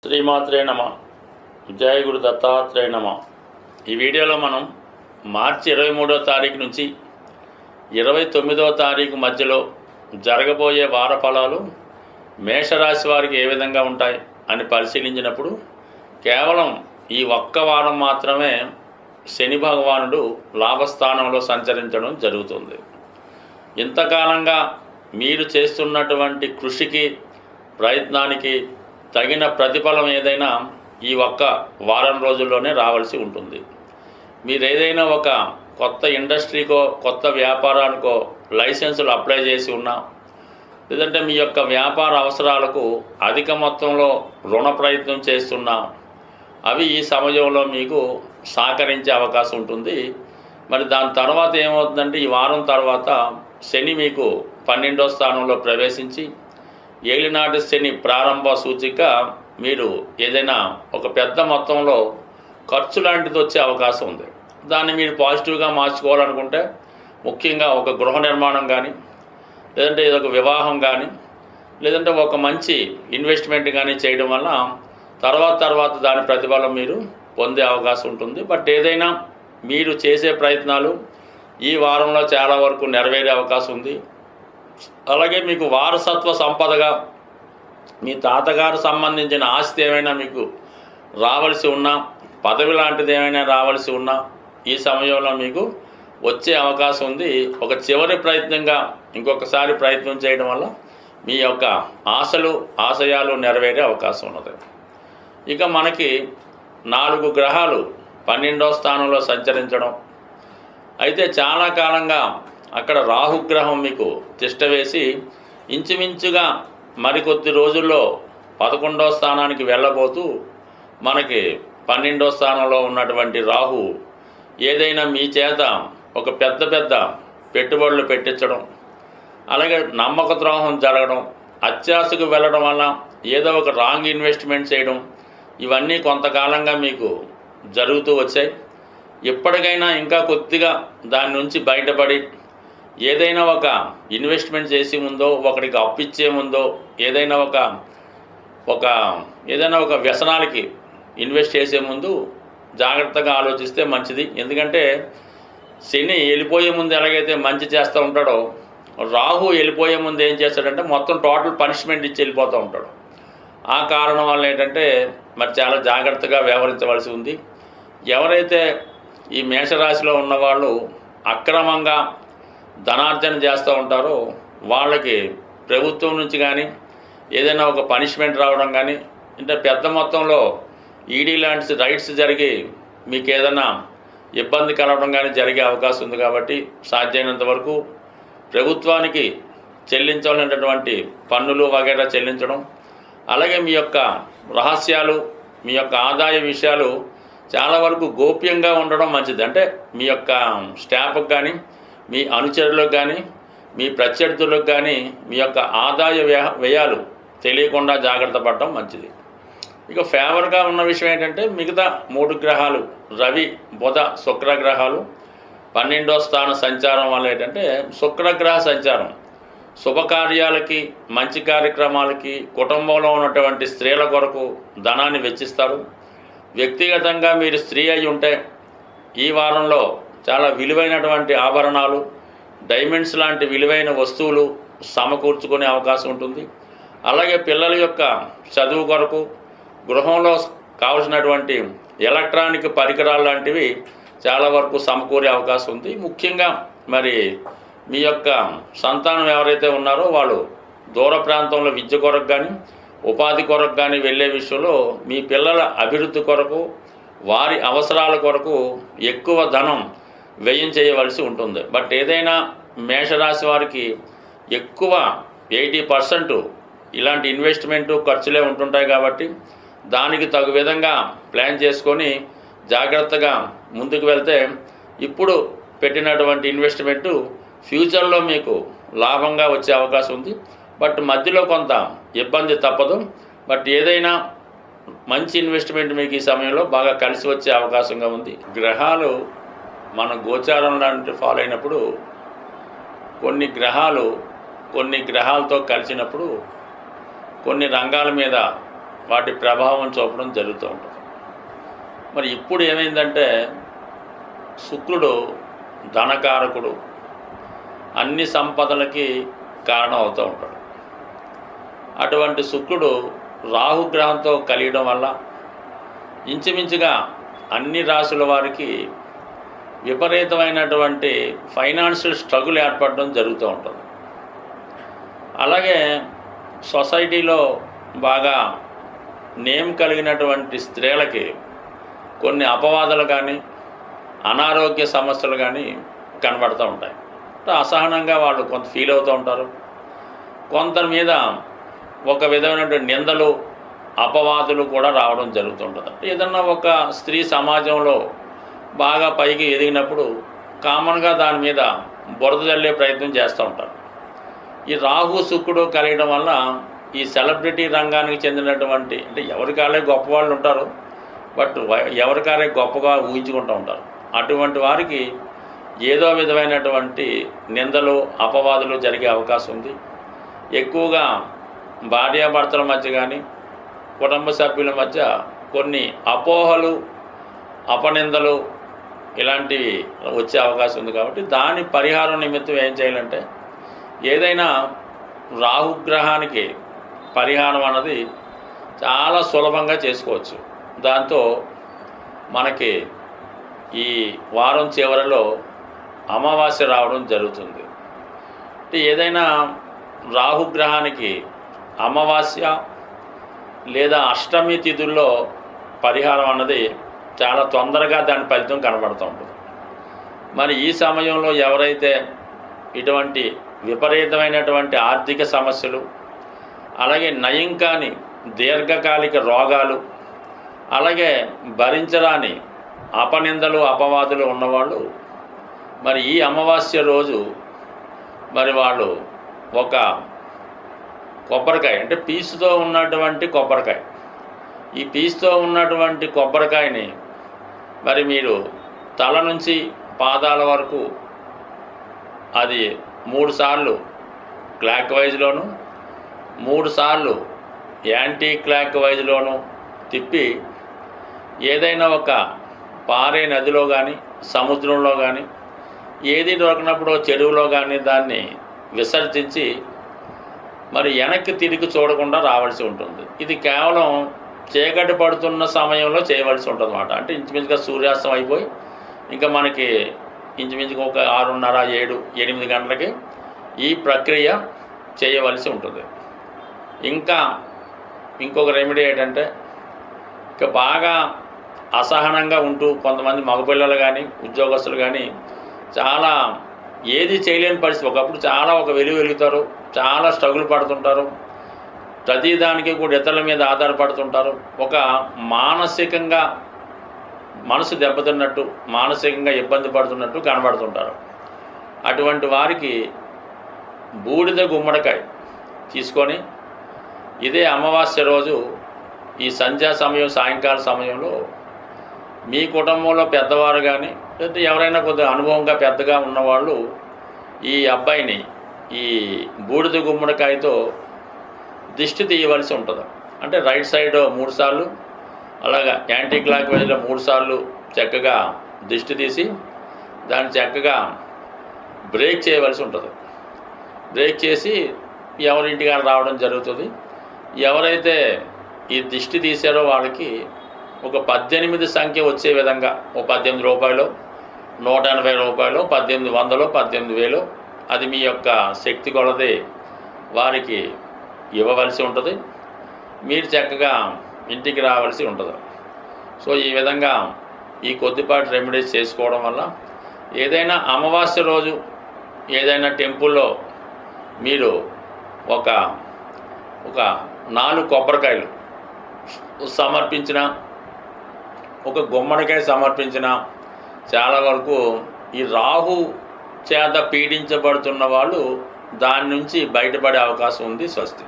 శ్రీమాత్రే నమ. జయ గురు దత్తాత్రేయ నమ. ఈ వీడియోలో మనం మార్చి 23వ తారీఖు నుంచి 29వ తారీఖు మధ్యలో జరగబోయే వార ఫలాలు మేషరాశి వారికి ఏ విధంగా ఉంటాయి అని పరిశీలించినప్పుడు కేవలం ఈ ఒక్క వారం మాత్రమే శని భగవానుడు లాభస్థానంలో సంచరించడం జరుగుతుంది. ఇంతకాలంగా మీరు చేస్తున్నటువంటి కృషికి ప్రయత్నానికి తగిన ప్రతిఫలం ఏదైనా ఈ ఒక్క వారం రోజుల్లోనే రావాల్సి ఉంటుంది. మీరు ఏదైనా ఒక కొత్త ఇండస్ట్రీకో కొత్త వ్యాపారానికో లైసెన్సులు అప్లై చేసి ఉన్నా, లేదంటే మీ యొక్క వ్యాపార అవసరాలకు అధిక మొత్తంలో రుణ ప్రయత్నం చేస్తున్నా, అవి ఈ సమయంలో మీకు సహకరించే అవకాశం ఉంటుంది. మరి దాని తర్వాత ఏమవుతుందంటే ఈ వారం తర్వాత శని మీకు 12వ స్థానంలో ప్రవేశించి ఏలినాటి శని ప్రారంభ సూచిక మీరు ఏదైనా ఒక పెద్ద మొత్తంలో ఖర్చు లాంటిది వచ్చే అవకాశం ఉంది. దాన్ని మీరు పాజిటివ్గా మార్చుకోవాలనుకుంటే ముఖ్యంగా ఒక గృహ నిర్మాణం కానీ, లేదంటే ఒక వివాహం కానీ, లేదంటే ఒక మంచి ఇన్వెస్ట్మెంట్ కానీ చేయడం వల్ల తర్వాత దాని ప్రతిఫలం మీరు పొందే అవకాశం ఉంటుంది. బట్ ఏదైనా మీరు చేసే ప్రయత్నాలు ఈ వారంలో చాలా వరకు నెరవేరే అవకాశం ఉంది. అలాగే మీకు వారసత్వ సంపదగా మీ తాతగారు సంబంధించిన ఆస్తి ఏమైనా మీకు రావాల్సి ఉన్నా, పదవి లాంటిది ఏమైనా రావాల్సి ఉన్నా ఈ సమయంలో మీకు వచ్చే అవకాశం ఉంది. ఒక చివరి ప్రయత్నంగా ఇంకొకసారి ప్రయత్నం చేయడం వల్ల మీ యొక్క ఆశయాలు నెరవేరే అవకాశం ఉన్నది. ఇక మనకి 4 గ్రహాలు 12వ స్థానంలో సంచరించడం, అయితే చాలా కాలంగా అక్కడ రాహుగ్రహం మీకు తిష్టవేసి ఇంచుమించుగా మరికొద్ది రోజుల్లో 11వ స్థానానికి వెళ్ళబోతూ మనకి 12వ స్థానంలో ఉన్నటువంటి రాహు ఏదైనా మీ చేత ఒక పెద్ద పెట్టుబడులు పెట్టించడం, అలాగే నమ్మక ద్రోహం జరగడం, అత్యాశకు వెళ్ళడం వల్ల ఏదో ఒక రాంగ్ ఇన్వెస్ట్మెంట్ చేయడం, ఇవన్నీ కొంతకాలంగా మీకు జరుగుతూ వచ్చాయి. ఎప్పటికైనా ఇంకా కొద్దిగా దాని నుంచి బయటపడి ఏదైనా ఒక ఇన్వెస్ట్మెంట్ చేసే ముందో, ఒకరికి అప్పిచ్చే ముందో, ఏదైనా ఒక వ్యసనాలకి ఇన్వెస్ట్ చేసే ముందు జాగ్రత్తగా ఆలోచిస్తే మంచిది. ఎందుకంటే శని వెళ్ళిపోయే ముందు ఎలాగైతే మంచి చేస్తూ ఉంటాడో, రాహు వెళ్ళిపోయే ముందు ఏం చేస్తాడంటే మొత్తం టోటల్ పనిష్మెంట్ ఇచ్చి వెళ్ళిపోతూ ఉంటాడు. ఆ కారణం వల్ల ఏంటంటే మరి చాలా జాగ్రత్తగా వ్యవహరించవలసి ఉంది. ఎవరైతే ఈ మేషరాశిలో ఉన్నవాళ్ళు అక్రమంగా ధనార్జన చేస్తూ ఉంటారో వాళ్ళకి ప్రభుత్వం నుంచి కానీ ఏదైనా ఒక పనిష్మెంట్ రావడం కానీ, అంటే పెద్ద మొత్తంలో ఈడీ లాంటి రైట్స్ జరిగి మీకు ఏదైనా ఇబ్బంది కలగడం కానీ జరిగే అవకాశం ఉంది. కాబట్టి సాధ్యమైనంత వరకు ప్రభుత్వానికి చెల్లించాలనేటటువంటి పన్నులు వగైరా చెల్లించడం, అలాగే మీ యొక్క రహస్యాలు, మీ యొక్క ఆదాయ విషయాలు చాలా వరకు గోప్యంగా ఉండడం మంచిది. అంటే మీ యొక్క స్టాఫ్కి కానీ, మీ అనుచరులకు కానీ, మీ ప్రత్యర్థులకు కానీ మీ యొక్క ఆదాయ వ్యయాలు తెలియకుండా జాగ్రత్త పడడం మంచిది. ఇక ఫేవర్గా ఉన్న విషయం ఏంటంటే మిగతా 3 గ్రహాలు రవి, బుధ, శుక్రగ్రహాలు 12వ స్థాన సంచారం వల్ల ఏంటంటే శుక్రగ్రహ సంచారం శుభకార్యాలకి, మంచి కార్యక్రమాలకి, కుటుంబంలో ఉన్నటువంటి స్త్రీల కొరకు ధనాన్ని వెచ్చిస్తారు. వ్యక్తిగతంగా మీరు స్త్రీ అయి ఉంటే ఈ వారంలో చాలా విలువైనటువంటి ఆభరణాలు, డైమండ్స్ లాంటి విలువైన వస్తువులు సమకూర్చుకునే అవకాశం ఉంటుంది. అలాగే పిల్లల యొక్క చదువు కొరకు, గృహంలో కావలసినటువంటి ఎలక్ట్రానిక్ పరికరాలు లాంటివి చాలా వరకు సమకూరే అవకాశం ఉంది. ముఖ్యంగా మరి మీ యొక్క సంతానం ఎవరైతే ఉన్నారో వాళ్ళు దూర ప్రాంతంలో విద్య కొరకు కానీ, ఉపాధి కొరకు కానీ వెళ్ళే విషయంలో మీ పిల్లల అభివృద్ధి కొరకు, వారి అవసరాల కొరకు ఎక్కువ ధనం వ్యయం చేయవలసి ఉంటుంది. బట్ ఏదైనా మేషరాశి వారికి ఎక్కువ 80% ఇలాంటి ఇన్వెస్ట్మెంటు ఖర్చులే ఉంటుంటాయి. కాబట్టి దానికి తగు విధంగా ప్లాన్ చేసుకొని జాగ్రత్తగా ముందుకు వెళ్తే ఇప్పుడు పెట్టినటువంటి ఇన్వెస్ట్మెంటు ఫ్యూచర్లో మీకు లాభంగా వచ్చే అవకాశం ఉంది. బట్ మధ్యలో కొంత ఇబ్బంది తప్పదు. బట్ ఏదైనా మంచి ఇన్వెస్ట్మెంట్ మీకు ఈ సమయంలో బాగా కలిసి వచ్చే అవకాశంగా ఉంది. గ్రహాలు మన గోచారం లాంటి ఫాలో అయినప్పుడు కొన్ని గ్రహాలతో కలిసినప్పుడు కొన్ని రంగాల మీద వాటి ప్రభావం చూపడం జరుగుతూ ఉంటుంది. మరి ఇప్పుడు ఏమైందంటే శుక్రుడు ధనకారకుడు, అన్ని సంపదలకి కారణం అవుతూ ఉంటాడు. అటువంటి శుక్రుడు రాహుగ్రహంతో కలియడం వల్ల ఇంచుమించుగా అన్ని రాశుల వారికి విపరీతమైనటువంటి ఫైనాన్షియల్ స్ట్రగుల్ ఏర్పడడం జరుగుతూ ఉంటుంది. అలాగే సొసైటీలో బాగా నేమ్ కలిగినటువంటి స్త్రీలకి కొన్ని అపవాదాలు కానీ అనారోగ్య సమస్యలు కానీ కనబడుతూ ఉంటాయి. అసహనంగా వాళ్ళు కొంత ఫీల్ అవుతూ ఉంటారు. కొందరి మీద ఒక విధమైనటువంటి నిందలు అపవాదులు కూడా రావడం జరుగుతుంటుంది. ఏదన్నా ఒక స్త్రీ సమాజంలో బాగా పైకి ఎదిగినప్పుడు కామన్గా దాని మీద బురద జల్లే ప్రయత్నం చేస్తూ ఉంటారు. ఈ రాహు శుక్రుడు కలిగడం వల్ల ఈ సెలబ్రిటీ రంగానికి చెందినటువంటి, అంటే ఎవరికాలే గొప్పవాళ్ళు ఉంటారు, బట్ ఎవరికాలే గొప్పగా ఊహించుకుంటూ ఉంటారు. అటువంటి వారికి ఏదో విధమైనటువంటి నిందలు అపవాదులు జరిగే అవకాశం ఉంది. ఎక్కువగా భార్యాభర్తల మధ్య కానీ కుటుంబ సభ్యుల మధ్య కొన్ని అపోహలు అపనిందలు ఇలాంటివి వచ్చే అవకాశం ఉంది. కాబట్టి దాని పరిహారం నిమిత్తం ఏం చేయాలంటే ఏదైనా రాహుగ్రహానికి పరిహారం అన్నది చాలా సులభంగా చేసుకోవచ్చు. దాంతో మనకి ఈ వారం చివరిలో అమావాస్య రావడం జరుగుతుంది. ఏదైనా రాహుగ్రహానికి అమావాస్య లేదా అష్టమి తిథుల్లో పరిహారం అన్నది చాలా తొందరగా దాని ఫలితం కనబడుతూ ఉంటుంది. మరి ఈ సమయంలో ఎవరైతే ఇటువంటి విపరీతమైనటువంటి ఆర్థిక సమస్యలు, అలాగే నయం కాని దీర్ఘకాలిక రోగాలు, అలాగే భరించరాని అపనిందలు అపవాదులు ఉన్నవాళ్ళు మరి ఈ అమావాస్య రోజు మరి వాళ్ళు ఒక కొబ్బరికాయ, అంటే పీసుతో ఉన్నటువంటి కొబ్బరికాయ, ఈ పీసుతో ఉన్నటువంటి కొబ్బరికాయని మరి మీరు తల నుంచి పాదాల వరకు అది 3 సార్లు క్లాక్ వైజ్లోను 3 సార్లు యాంటీ క్లాక్ వైజ్లోను తిప్పి ఏదైనా ఒక పారే నదిలో కానీ సముద్రంలో కానీ ఏది దొరకనప్పుడు చెరువులో కానీ దాన్ని విసర్జించి మరి వెనక్కి తిరిగి చూడకుండా రావాల్సి ఉంటుంది. ఇది కేవలం చీకటి పడుతున్న సమయంలో చేయవలసి ఉంటుంది అన్నమాట. అంటే ఇంచుమించుగా సూర్యాస్తం అయిపోయి ఇంకా మనకి ఇంచుమించుగా ఒక 6:30, 7, 8 గంటలకి ఈ ప్రక్రియ చేయవలసి ఉంటుంది. ఇంకా ఇంకొక రెమెడీ ఏంటంటే ఇక బాగా అసహనంగా ఉంటూ కొంతమంది మగపిల్లలు కానీ ఉద్యోగస్తులు కానీ చాలా ఏది చేయలేని పరిస్థితి, ఒకప్పుడు చాలా ఒక వెలుగుతారు, చాలా స్ట్రగుల్ పడుతుంటారు, ప్రతిదానికి కూడా ఇతరుల మీద ఆధారపడుతుంటారు, ఒక మానసికంగా మనసు దెబ్బతిన్నట్టు మానసికంగా ఇబ్బంది పడుతున్నట్టు కనబడుతుంటారు. అటువంటి వారికి బూడిద గుమ్మడికాయ తీసుకొని ఇదే అమావాస్య రోజు ఈ సంధ్యా సమయం సాయంకాల సమయంలో మీ కుటుంబంలో పెద్దవారు కానీ లేదా ఎవరైనా కొద్దిగా అనుభవంగా పెద్దగా ఉన్నవాళ్ళు ఈ అబ్బాయిని ఈ బూడిద గుమ్మడికాయతో దిష్టి తీయవలసి ఉంటుంది. అంటే రైట్ సైడ్ 3 సార్లు, అలాగా యాంటీ క్లాక్ వైజ్లో 3 సార్లు చక్కగా దిష్టి తీసి దాన్ని చక్కగా బ్రేక్ చేయవలసి ఉంటుంది. బ్రేక్ చేసి ఎవరింటికి రావడం జరుగుతుంది. ఎవరైతే ఈ దిష్టి తీసారో వాళ్ళకి ఒక 18 సంఖ్య వచ్చే విధంగా ఒక 18 రూపాయలు, 180 రూపాయలు, 1800, 18,000 అది మీ యొక్క శక్తి కొలది వారికి ఇవ్వవలసి ఉంటుంది. మీరు చక్కగా ఇంటికి రావాల్సి ఉంటుంది. సో ఈ విధంగా ఈ కొద్దిపాటి రెమెడీస్ చేసుకోవడం వల్ల ఏదైనా అమావాస్య రోజు ఏదైనా టెంపుల్లో మీరు ఒక 4 కొబ్బరికాయలు సమర్పించిన, ఒక గుమ్మడికాయ సమర్పించిన చాలా వరకు ఈ రాహు చేత పీడించబడుతున్న వాళ్ళు దాని నుంచి బయటపడే అవకాశం ఉంది. స్వస్తి.